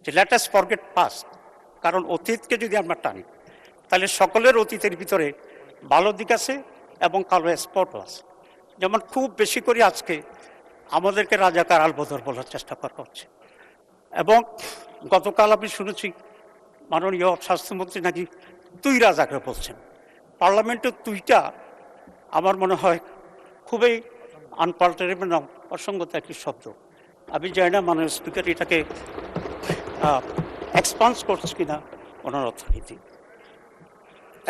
যে let us forget past, কারণ অতীতকে যদি আমরা টানি তাহলে সকলের অতীতের ভিতরে ভালো দিক আছে এবং কালো স্পটও আছে। যেমন খুব বেশি করে আজকে আমাদেরকে রাজাকার আলবদর বলার চেষ্টা করা হচ্ছে, এবং গতকাল আমি শুনেছি মাননীয় স্বাস্থ্যমন্ত্রী নাকি তুই রাজাকে বলছেন। পার্লামেন্টের তুইটা আমার মনে হয় খুবই আনপাল্টারেবল, অসঙ্গত একটি শব্দ। আমি জানি না মাননীয় স্পিকার এটাকে এক্সপান্স করছে কিনা ওনার অর্থনীতি।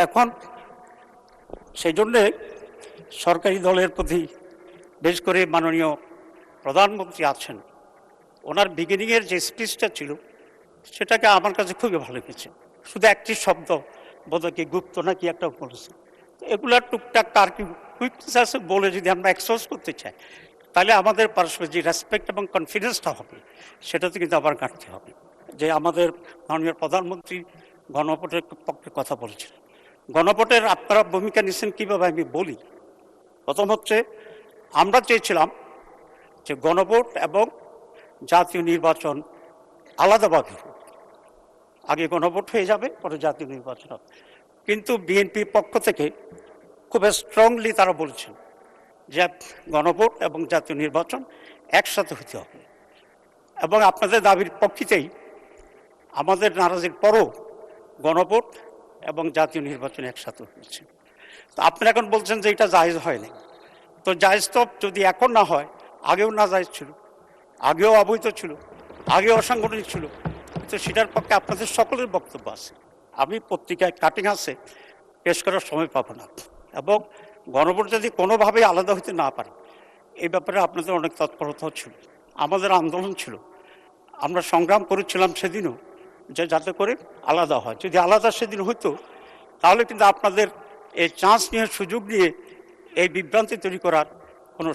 এখন সেই জন্যে সরকারি দলের প্রতি, বেশ করে মাননীয় প্রধানমন্ত্রী আছেন, ওনার বিগিনিংয়ের যে স্পিচটা ছিল সেটাকে আমার কাছে খুবই ভালো লেগেছে। শুধু একটি শব্দ বোধহয় গুপ্ত নাকি একটা বলেছে। এগুলার টুকটাক আর কি উইকনেস আছে বলে যদি আমরা এক্সপোজ করতে চাই, তাহলে আমাদের পারস্পরিক যে রেসপেক্ট এবং কনফিডেন্সটা হবে সেটাতে কিন্তু আবার ঘাটতি হবে। যে আমাদের মাননীয় প্রধানমন্ত্রী গণভোটের পক্ষে কথা বলেছেন, গণভোটের আপনারা ভূমিকা নিচ্ছেন কীভাবে আমি বলি। প্রথম হচ্ছে, আমরা চেয়েছিলাম যে গণভোট এবং জাতীয় নির্বাচন আলাদাভাবে হোক, আগে গণভোট হয়ে যাবে পরে জাতীয় নির্বাচন হবে। কিন্তু বিএনপির পক্ষ থেকে খুব স্ট্রংলি তারা বলছেন যে গণভোট এবং জাতীয় নির্বাচন একসাথে হতে হবে, এবং আপনাদের দাবির পক্ষেই আমাদের নারাজির পরও গণভোট এবং জাতীয় নির্বাচন একসাথে হয়েছে। তো আপনারা এখন বলছেন যে এটা জায়েজ হয়নি। তো জায়েজ তো যদি এখন না হয়, আগেও না জায়েজ ছিল, আগেও অবৈধ ছিল, আগেও অসাংগঠনিক ছিল, তো সেটার পক্ষে আপনাদের সকলের বক্তব্য আছে। আমি পত্রিকায় কাটিং আছে, পেশ করার সময় পাবো না। এবং গণভোট যদি কোনোভাবেই আলাদা হতে না পারে, এই ব্যাপারে আপনাদের অনেক তৎপরতাও ছিল, আমাদের আন্দোলন ছিল, আমরা সংগ্রাম করেছিলাম সেদিনও, যে যাতে করে আলাদা হয়। যদি আলাদা সেদিন হতো তাহলে কিন্তু আপনাদের এই চান্স নিয়ে, সুযোগ নিয়ে এই বিভ্রান্তি তৈরি করার কোনো